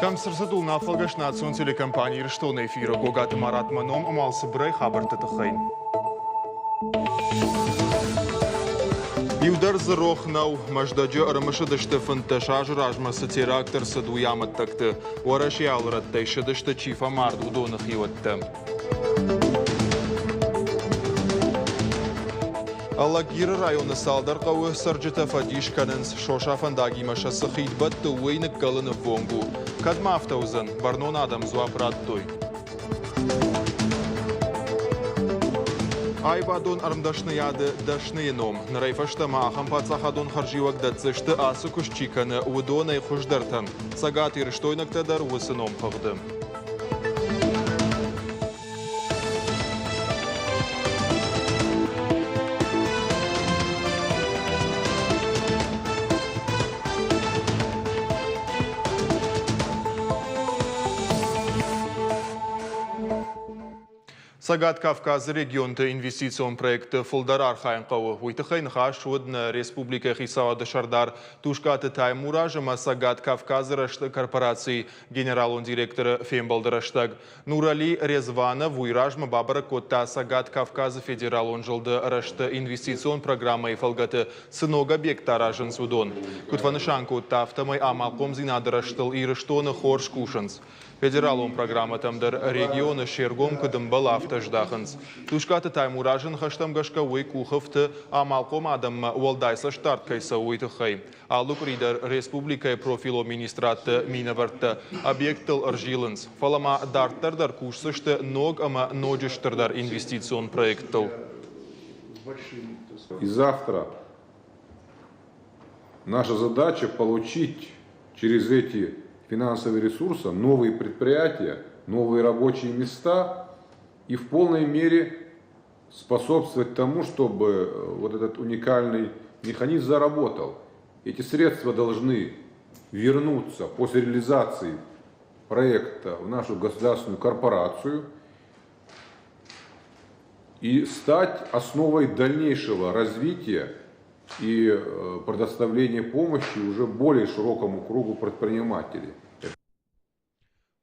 Камсырсыдул нафалгаш национ телекомпании Рыштон эфира Гогаты Марат Маном амалсы брай хабарты тахайн. Юдар Зарохнау, Маждаджа Арамашадашта Фанташажа Ражмаса терактор Садуямат такты, Уараши Алраттай Шадашта Чифа Марду Донах Юатта. Аллагира районы Салдарқауы Сарджита Фадишканынс Шоша Фандаги Машасы Хидбатты Уэйнік Галыны Вонгу. Кадма автаузан, Барнон Адам Зуапраттой. Айбадон армдашны яды дашны ном. Нарайфашта махам пацахадон харживак датсышты асы кушчиканы удоной хуждартан. Сагат ирштойнактадар усыном хавды. Сагат Кавказ регионта инвестицион проекты Фулдарар хайнқауы. Уйтықайн хашуыдны республика Хисауады Шардар Тушкаты Таймуражыма Сагат Кавказ рашты корпорации генералон директоры Фембалдараштаг. Нурали Резванов уйражма бабара котта Сагат Кавказ федералон жылды рашты инвестицион программы фалгаты сынога бектаражын судон. Кутванышанку тафтамай амалком зинадыраштыл ирыштоны хорш кушанс. Федералон программа тамдар регионы шергом кыдымбал автождахынс. Тушкаты Таймуражын хаштамгашка уй куховты амалком адам уалдайса штарт кайса уйтыхай. Алук ридер республика профило министраты минаварты объектыл аржилынс. Фалама дарттардар кушсышты ног ама ноджиштардар инвестицион проекттыл. И завтра наша задача получить через эти финансовые ресурсы, новые предприятия, новые рабочие места и в полной мере способствовать тому, чтобы вот этот уникальный механизм заработал. Эти средства должны вернуться после реализации проекта в нашу государственную корпорацию и стать основой дальнейшего развития и предоставления помощи уже более широкому кругу предпринимателей.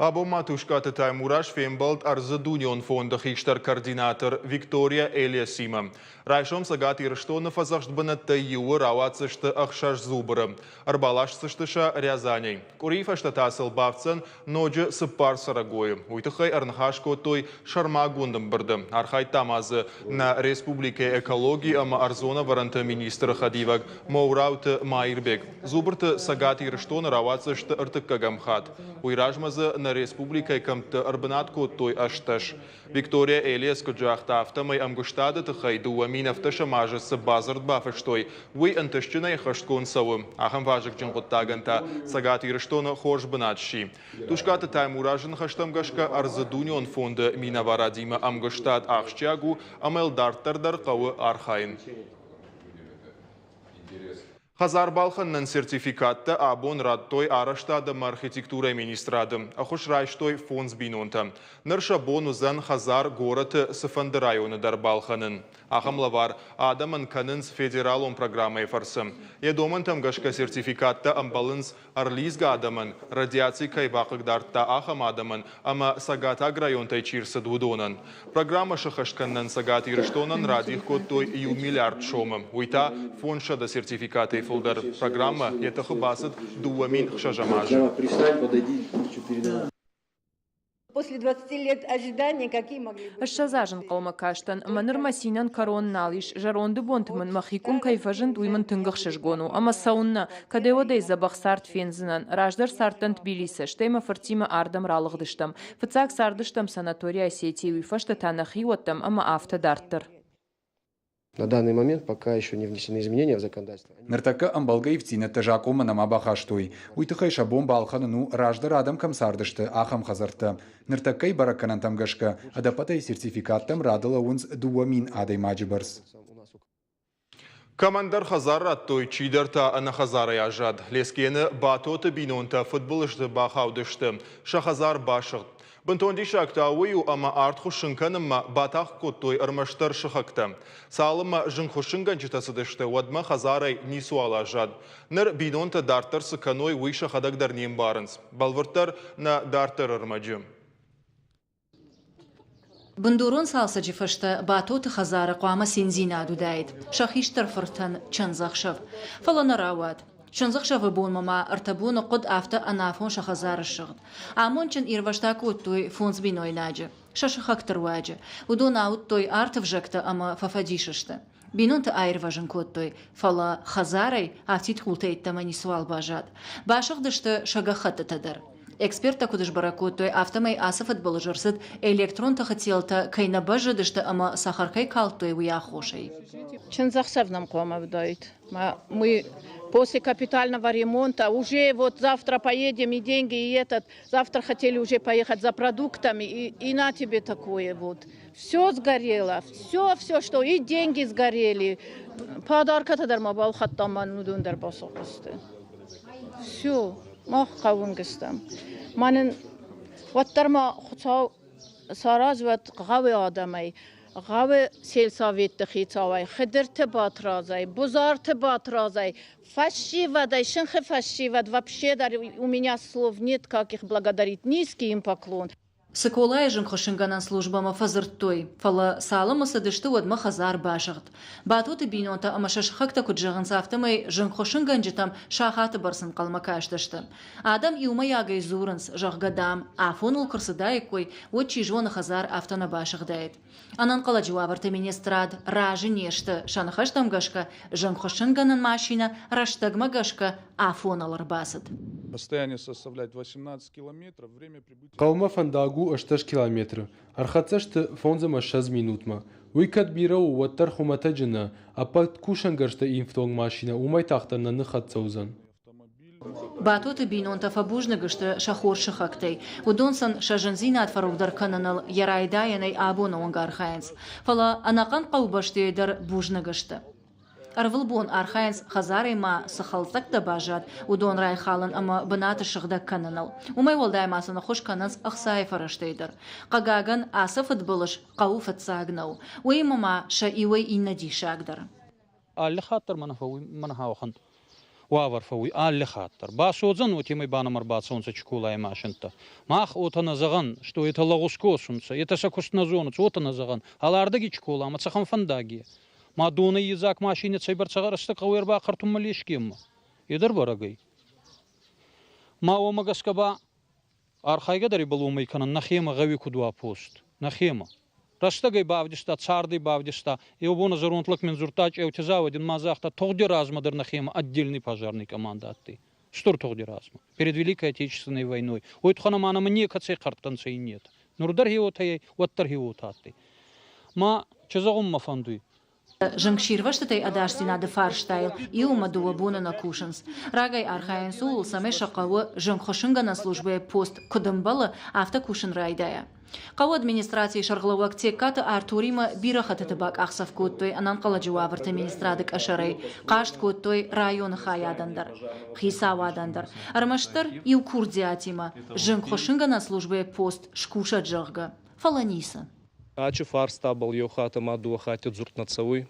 Або Матушкаты Таймураш Фембалд Арзадунион фонда Хиштар координатор Виктория Элиасима. Райшом Сагат Ирштонов азахтбанатта юы рауацышты ахшаш зубыры. Арбалашсыштыша Рязаней. Курифашта тасыл бавцан ноджы сыппар сарагойы. Уйтыхай арнхашко той шарма гундым бырды. Архай тамазы на республике экологии ама арзона варанты министра Хадивак Маурауты Майрбек. Зубырты Сагат Ирштона рауацышты артыккагамхат. Уйражмазы на республика камты арбанатку той ашташ. Виктория Элиас куджахта автомай амгуштады тахайду амин авташа мажасы базард бафаштой. Уй анташчинай хашткон савым. Ахам важык джингуттаганта Сагат Ирштона хорж банатши. Тушкаты Таймуражын хаштамгашка Арзадунион фонда Минаварадима амгуштад ахчагу амел дарттардар кавы архайн. Хазар Балханнан сертификатта абон радтой араштадым архитектура министрадым. Ахуш райштой фонс бинонта. Нырша бонузан Хазар гораты сыфанды районы дар Балханын. Ахамлавар адамын канынс федералон программай фарсым. Едомын тамгашка сертификатта амбалынс арлизга адамын радиации кайбақық дартта ахам адамын ама Сагатаг районтай чирсы дудонан. Программа шахашканнан Сагат Ирштонан радих коттой ю миллиард шомым. Уйта фоншада сертификаты фулдар программа это хубасит дуамин шажамажа. После 20 лет ожидания какие могли быть? Ашшазажын қалма каштан, маныр масинан корон налиш, жаронды бонтмын махикум кайфажын дуймын тынгық шышгону. Ама саунна, кадеодей забах сарт фензінан, раждар сарттан Тбилисы, штейма фартима ардам ралығдыштам. Фыцак сардыштам санатория Осетии уйфашта танахи оттам, ама авто дарттыр. На данный момент пока еще не внесены изменения в законодательство. Ныртака амбалга ивтина тажакома нама бахаштой. Уйтыхай шабон балхану раждар адам камсардышты ахам хазарты. Ныртакай бараканан тамгашка, адапатай сертификаттам радала унс дуамин адай маджибарс. Командар Хазар аттой чидарта ана Хазара яжад. Лескені батоты бинонта футболышты бахаудышты. Шахазар башығд. Бунтонди шактауи ама арт хушинканымма батақ коттой армаштар шықақта. Салыма жын хушинган житасыдышты вадма хазарай нису алажад. Ныр бидонта дартар сыканой уйша хадагдар нем барынс. Балвыртар на дартар армаджым. بندورون سالسة جفشتا باتوت خزارة قوامة سينزينا دودايد شخيشتر فرتن چنزخشف فلنا راوات چنزخشف بون مما ارتبون قد آفتا انافون شخزار الشغد عمون چن إيروشتاكو توي فونز بينوي ناجة شخختر واجة ودون آوت توي آرتف جكتا اما ففاديششتا بینون تا آیر واجن کود توی فلا خزاری آفتید خولتید تمانی سوال باجد باشق داشته شگخت تدر эксперта кудыш баракут той автомай асафат балажарсит электрон тахатилта кайна бажа дышта ама сахаркай калтой уя хошей. Чензахсев нам кома вдает. Мы после капитального ремонта уже вот завтра поедем и деньги и этот. Завтра хотели уже поехать за продуктами и на тебе такое вот. Все сгорело, все что и деньги сгорели. Подарка тадар мабал хаттаман нудундар басокусты. Все. ماه قوون گستم من وقتر ما خطا سراز وقت قوی آدمی قوی سیل سویت خیتاوی خدرت بات رازی بزارت بات رازی فشی ودای شنخ فشی ود вообще در у меня слов нет как их благодарить низкий им поклон. Сыколай жын хошинганан службама фазырттой, фала салама садышты вадма хазар башығд. Батуты бинонта ама шашхакта куджағын сафтамай жын хошинган житам шахаты барсын қалма каштышты. Адам иума ягай зурынс, жағгадам, афон ул кырсыдай кой, вот чижвона хазар автона башығдайд. Анан қала жуаварты министрад ражы нешті, шанахаштам гашка, жын хошинганан машина раштагма гашка афон алар басыд. Расстояние составляет 18 километров, время прибытия... Қалма фандагу 8 километр. Архацашты фонзама 6 минутма. Уикат бирау ваттар хумата джина, а пат кушангаршта инфтонг машина умай тахтана нахат цаузан. Батуты бинонта фабужнагышты шахор шахактай. Удонсан шажанзинат фаругдар кананал ярайдаянай абона онгархайнс. Фала анакан қаубаштейдар бужнагышты. Арвылбон архайнс хазарай ма сахалтак да бажат, удон рай халан ама банаты шыгда кананал. Умай волдай масана хош кананс ахсай фараштейдер. Қагаган асафат былыш қауфат сагнау. Уй мама ша иуай иннади шагдар. Алли хаттар манахаухан. Вавар фауи алли хаттар. Басозан утимай банамар бацонца чкулай машинта. Мах отана заган, что это лагускосумца, это сакусназонуц, отана заган. Алардаги чкула, ама цахан фандаги. ما دونه يزاك ماشينة سيبر صغار استقوير باقرتم مليش كيما يدر برقي ما هو مقاسكبا أرخاي قدر يبلومي كان نخيمة غوي كدوا بوست نخيمة رستقي باودستا تصاردي باودستا يوبونا زرونت لك من زرتاج او تزاودين ما زاختا تغدي разма در نخيمة отдельный пожарный командатты что тغдي разма перед Великой Отечественной войной ойтхана мана мне кацей картанцей нет нурдар хиотай ваттар хиотатты ما чезагум мафандуй Жангширваштатай адашсина де фарштайл и умадуа буна на кушанс. Рагай архаин сул саме шақауы жангхошинга на службе пост кудамбала авто кушан райдая. Қау администрации шарғлауак теккаты Артурима бирахаты табак ақсав көттой анан қала жуавырты министрадык ашарай. Қашт көттой районы хаядандар. Хисавадандар. Армаштар ил курдиатима. Жангхошинга на службе пост шкуша джарга. Фаланиса. Ачи фарста был йохата маду хатит зуртнацауй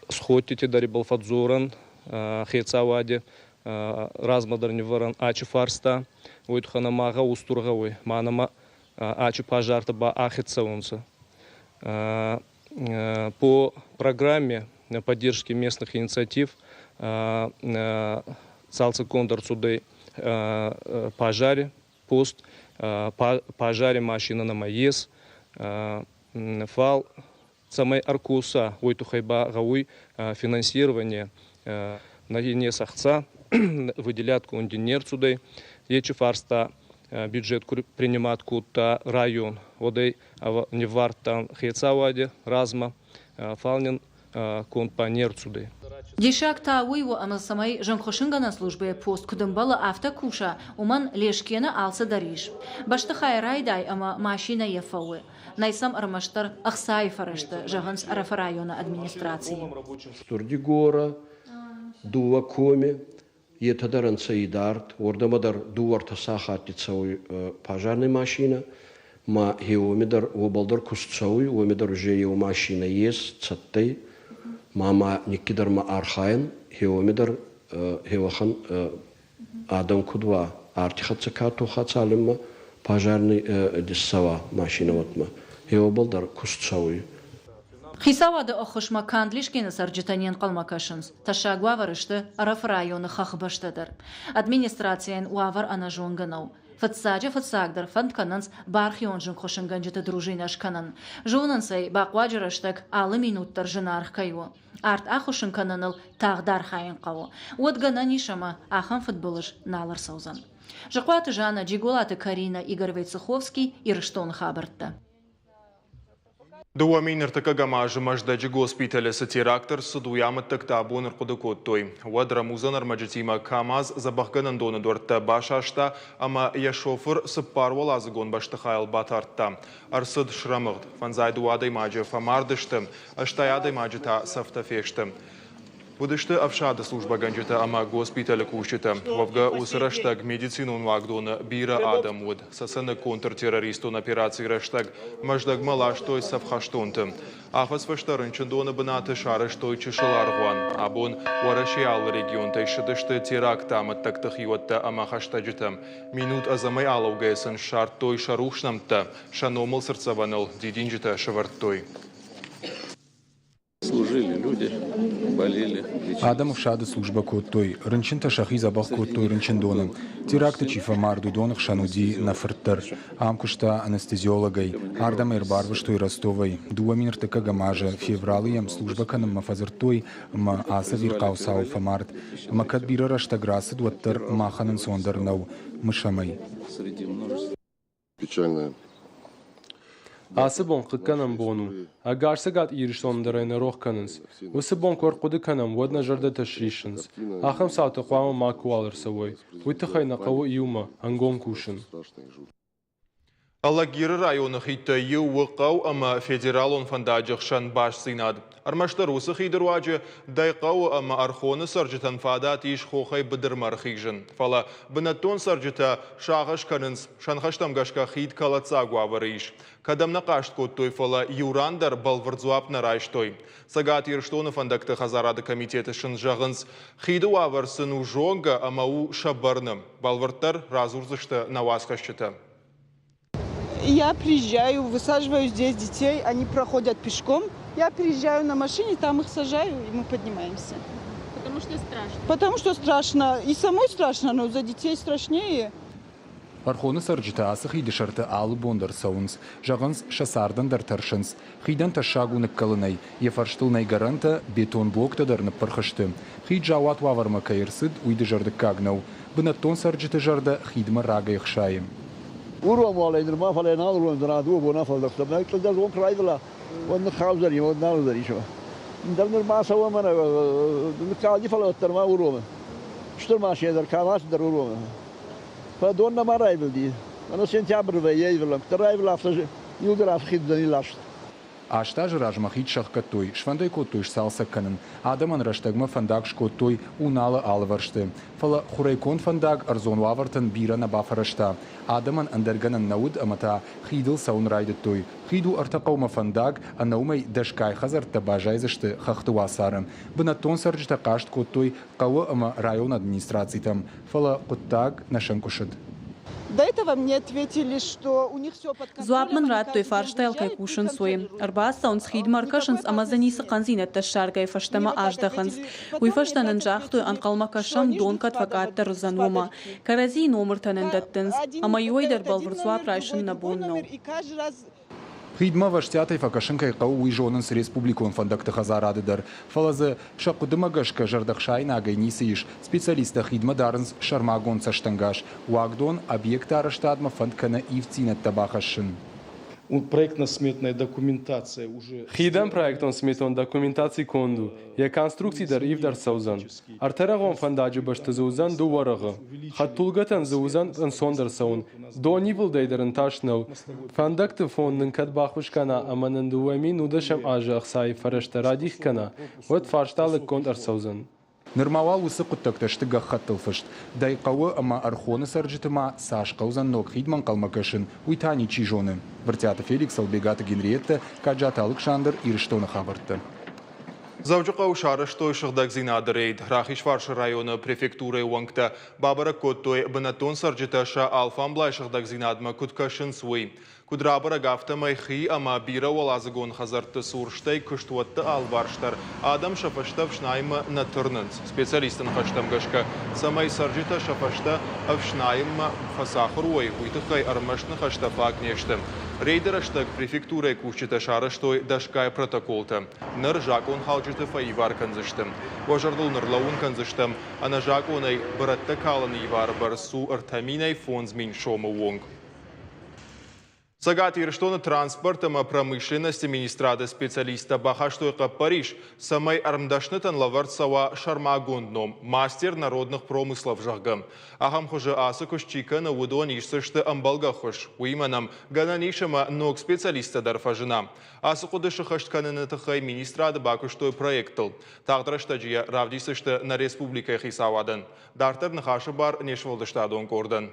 сходите дари был фадзуран хецавади размадарни варан ачи фарста уйтхана мага устургауй манама ачи пожарта ба ахицаунца по программе поддержки местных инициатив Салцы Кондор Цудей пожаре пост пожаре машина на маес фал самой аркуса ойтухайба гауй финансирование на ине сахца выделят кондинер цудей ечи фарста бюджет принимат кута район водой не варта хецаваде разма фалнин компанер цудей Дишак та уйва ама самай жангхошинга на службе пост кудамбала авто куша уман лешкена алса дариш. Башта хайрайдай ама машина ефауэ. Найсам армаштар ахсай фарашта жаганс арафа района администрации. Турдигора, Дула Коми, Етадаран Саидарт, Ордамадар Дуарта Сахати Цауи пожарная машина, ма Хеомидар Обалдар Кустцауи, Омидар уже его машина есть, Цаттай, мама Никидар Ма Архайн, Хеомидар Хевахан Адам Кудва, Артихацакату Хацалима, пожарный Диссава машина ватма, Хеобалдар Кустцауи. Хисавады оқышма кандлишкені сарджитанен қалмакашынс. Ташаг ваварышты араф районы хақыбаштадыр. Администрациян уавар анажонгынау. Фатсагдар фанткананс бархионжын қошынганжыты дружинашканан. Жонансай бақваджырыштык алы минуттар жынарх кайу. Арт ахушын кананыл тағдар хайын қау. Уадгана нишама ахан футболыш налар саузан. Жықуаты жана Джигулаты Карина Игорь Войцеховский ирыштон хабыртты. Дуамин артакагамажы маждаджи госпиталесі терактор судуямыт тактабон ырқудыкоттой. Уадра музанар маджитима КамАЗ забахганан доны дуартта башашта, ама я шофер сыппарвал азыгон башты хайл батартта. Арсыд шрамығд, фанзайды уадай маджы фамардышты, аштаядай маджыта сафтафешты. Будышты авшады служба ганджыта ама госпиталі кушчыта. Вавга усыраштаг медицинун вагдоны бира адам уд. Сасыны контртеррористун операции раштаг маждаг малаштой савхаштонты. Ахас фаштарынчын доны бынаты шарыштой чышыларғуан. Абон уарашиал регион тайшыдышты теракта аматтактых юатта ама хаштаджыта. Минут азамай алаугайсын шартой шарушнамта. Шаномыл сырцаваныл дидинджыта шаварттой. Служили люди, болели. Адам вшады служба коттой, рынчынта шахи забах коттой рынчындоны. Теракты чифа марду донах шануди на фырттар. Амкушта анестезиологай, ардам эрбарвыштой ростовой. Дуамин ртыка гамажа, февралиям служба канам мафазыртой, ма аса виркаусау фамарт. Макат бира раштаграсы дуаттар маханын сондарнау, мышамай. Печальная. Асы бон қыққанам бону. Агарсы гад иришондарайны рохканынс. Усы бон корқуды канам водна жарда ташришынс. Ахам сауты қуамы маку алырсавой. Уйтықай нақауы иума, ангон кушын. Аллагиры районы хитті еуықау ама федерал фандаджықшан баш синад. Армаштар усы хидыруаджы дайқау ама архоны саржытан фадат иш хохай бідірмар хижын. Фала бінаттон саржыта шағыш канынс шанхаштамгашка хид калацагу авары иш. Кадамна қашт коттой фала юрандар балвардзуап нарайштой. Сагат ирштоны фандакты хазарады комитеті шын жағынс хиду аварсыну жонга ама у шабарным. Балвардтар разурзышты навасқашчыты. Я приезжаю, высаживаю здесь детей, они проходят пешком. Я приезжаю на машине, там их сажаю, и мы поднимаемся. Потому что страшно? Потому что страшно. И самой страшно, но за детей страшнее. Архоны сарджыта асы хиды шарты алы бондар саунс, жағынс шасардан дар таршынс. Хидан ташагуны калынай, ефарштылнай гаранта бетон блоктадарны пархышты. Хид жауат ваварма кайырсыд уйды жарды кагнау. Бынаттон сарджыты жарда хидма рага ихшайым. Уром алайдырма фалайна алырым дыраду бона фалдактам. Нәктәдә зон крайдыла. Оны хавзар ема налдар ишо. Индәрнер масава мана кади фалаттарма уром. Штыр машиндар кавас дар уром. Фадонна марайбыл ди. Ана сентябрь ве ейвлам. Тарайвла автожи. Юлдыр афхиддан илашт. Ашта жыражма хид шахкаттой, швандай коттой шсалса канын. Адаман раштагма фандаг шкоттой уналы алваршты. Фала хурайкон фандаг арзон вавартан бира на бафарашта. Адаман андерганан науд амата хидл саун райдеттой. Хиду артақаума фандаг анаумай дашкай хазар табажайзышты хахтуасарым. Бынаттон сарджта кашт коттой кавы ама район администрацийтам. Фала коттаг нашанкушыд. До этого мне ответили, что у них все под контролем. Зуабман рад той фарштайл кай кушын суем. Арбас саунс хид маркашынс амазанисы қанзинет ташаргай фаштама аждахынс. Уйфаштанын жахтой анқалмакашам донкат вакатта рызанума. Карази номер танендаттынс. Ама юайдар балварзуап райшын набуннау. Хидма ваштятай факашынкай қау уйжонынс республикон фандакты хазарадыдар. Фалазы шақудымагашка жардақшайна агайнисыйш специалиста хидма дарынс шармагон саштангаш. Уагдон объекта араштадма фандкана ивцинет табахашын. Проектно-сметная документация уже... Хидан проектон сметон документации конду. Я конструкции дар ивдар саузан. Артарагон фандаджи башты заузан до варага. Хаттулгатан заузан ансондар саун. До нивыл дайдаран ташнау. Фандакты фондын кадбахвышкана аманын дуами нудашам ажа ахсай фарашта радих кана. Вот фаршталык конт арсаузан. Нырмавал усы құттықтышты ғаққаттылфышт. Дайқауы ама архоны саржытыма сашқаузан ног хидман қалмакашын уйтани чижоны. Вертята Феликс Албегата Генриетта, Каджата Александр Ирштона хабарты. Завжуқа ушары что шығдаг зинады рейд. Рахишваршы районы префектуры уаңкта бабара көттой бінатон саржыташа алфамблай шығдаг зинадма күткашын суй. Кудрабара гафтамай хи ама бира валазыгон хазарты сурштай күштуатты албарштар. Адам шафаштав шнайма на тырнынц. Специалистын хаштамгашка. Самай саржыта шафашта авшнайма фасахруой. Уйтықай армашны хаштафак нештым. Рейдер аштаг префектуры кушчита шарыштой дашкай протоколта. Ныр жакон халжыты фаивар канзыштым. Важардул нырлауын канзыштым. Ана жаконай баратта калын ивар бар су артаминай фонзмин шомы вонг. Сагат Ирштона транспортом промышленности министрада специалиста Бахаштойка Париж самай армдашнытан лаварцава Шармагундном, мастер народных промыслов жагам. Ахам хуже асыкуш чикана удон ишсышты амбалгахуш. Уиманам гананишама ног специалиста дарфажина. Асыкудышы хаштканынытыхай министрада Бакуштой проектыл. Тағдыраштаджия равдисышты на республика хисавадан. Дартар нахашы бар нешвалдыштадон кордан.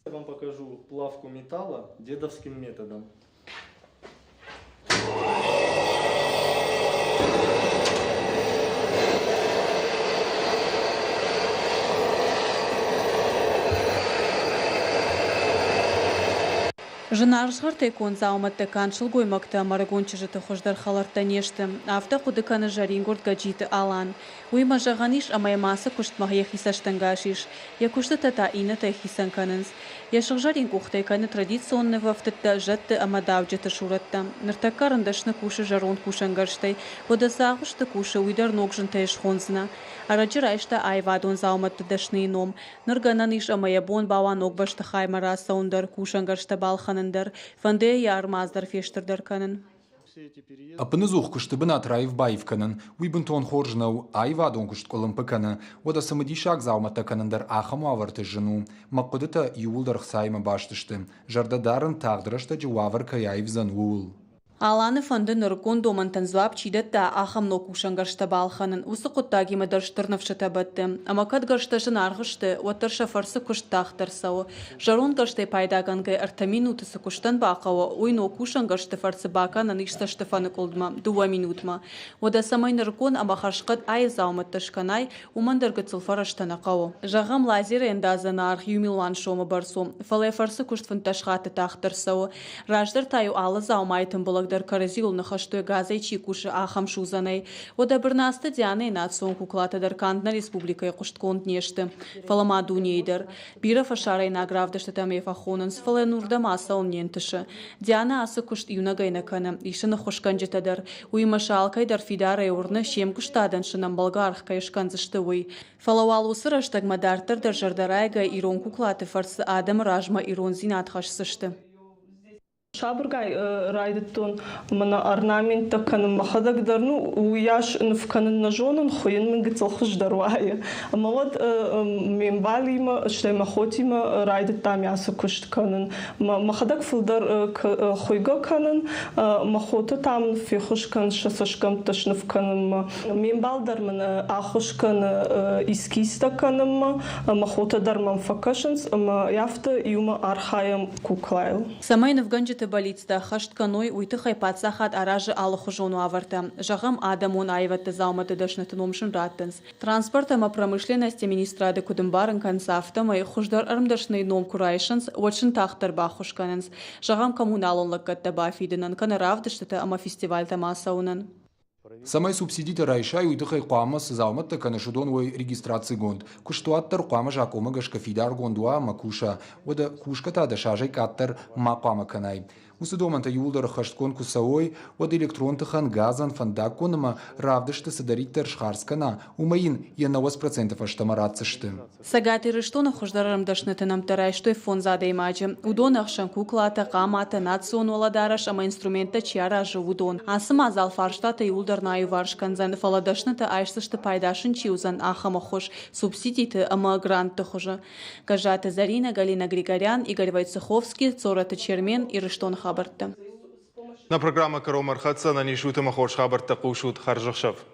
Я вам покажу плавку металла дедовским методом. Жынарышғыр тайкон зауматты каншыл гоймакта марагончыжыты хождар халарта нешті. Авта құдыканы жарингорд гаджиты алан. Уйма жағаниш амаймасы күштмақ ехисаштангашиш. Я күшті тата ины тайхисан канынс. Я шықжарин кухтайканы традиционны вафтытта жатты амадавджеты шуратта. Ныртакка рындашны кушы жарон кушангарштай. Вода сағышты кушы уйдар ногжын тайшхонзына. Араджыр айшта айвадон зауматты дашны ном. Ныргананиш амаябон бава ногбашты хаймара саундар кушангаршта балханы. Фанде ярмаздар фештырдар канын. Апыны зух күшті бін атрайып байып канын, уйбын тон хоржынау айвадон күшт колымпы каны, ода самыдишак зауматта канындар ахаму аварты жыну, маққыдыта юылдар қсаймы баштышты, жардадарын тағдырышта жуавар каяйв зан уыл. Аланы фанды ныркон домантан зваб чидетта ахам нокушан гаршта балханын, усы құттаги мадарштырнывшыта бітті. Амакат гаршташын арғышты, оттар шафарсы күштақтарсауы. Жарон гарштай пайдагангай артамин утысы күштан бақауы, ой нокушан гаршты фарсы бақанын ишташты фаны колдма, 2 минутма. Ода самай ныркон амахашқат ай зауматташканай, умандарғы цылфараштана қауы. Жағам лазер эндазаны арх юмилуан шомы барсу. Фалай фарсы күшт фанташқаты тақтарсауы. Раждар таю алы заумайтын бұлақ дар каразил нахаштой газай чикуши ахам шузанай. Ода бірнасты дианы национ куклата дар кандна республикай куштконд нешті. Фалама дунейдар. Бира фашарай награвдашты там ефахонынс фалай нурда маса он нентіші. Диана асы кушт юнагайна каны. Ишыны хошканжетадар. Уймаша алкай дар фидарай урны шем куштадан шынам болгарх кайшканзышты уй. Фалауал усыраштаг мадартар дар жардарайга ирон куклаты фарсы адам ражма ирон зинат хашсышты. Шабыргай райдыттон мана орнаментта канын махадагдарну уяш нфканын нажонын хуйын мен гыцылхыш дарвайы. Амалад мен балима штай махотима райдыттам ясы кушт канын. Махадаг фылдар хуйга канын махоты там фихуш кан шасашкам ташныв канын. Мен балдар мен ахуш кан искиста канын махоты дарман факашынс яфты юма архаям куклайл. Самайнов ганжет балицта хаштканой уйтыхай пацахат аражы алыхужону аварта. Жағам адамон айватты зауматы дашнаты номшын раттынс. Транспортама промышленности министрады кудымбарын консафтамай хуждар армдашный ном курайшынс, отшын тахтар бахушканынс. Жағам коммуналонлық катта бафидынын, канаравдыштыты ама фестиваль тамасаунын. Самай субсидита райшай уйдыхай қуамы сызауматта канашудон ой регистрации гонд. Куштуаттар қуамы жакома гашка фидар гондуа макуша. Ода кушката да шажай каттар мақуамы канай. Усы доманта юлдар хашткон кусаой, ода электронтыхан газан фандаконама равдышты садариттар шхарскана. Умаин 1% аштамаратсышты. Сагаты рыштона хуждарарым дашныты намтарай, что фон задай маджи. Удонах шанкуклата, камата, национ оладараш, ама инструмента чьяра удон. Асым азал фарштата юлдар наю варшканзан фаладашныты айшсышты пайдашын чиузан ахама хош, субсидиты ама гранты хожа. Кажата Зарина, Галина Григорян, Игорь Войцеховский, Цората Чермен и Рыштон Хабарта. На программа «Каромар Хатса» на нишуты махош Хабарта Кушут Харжахшев.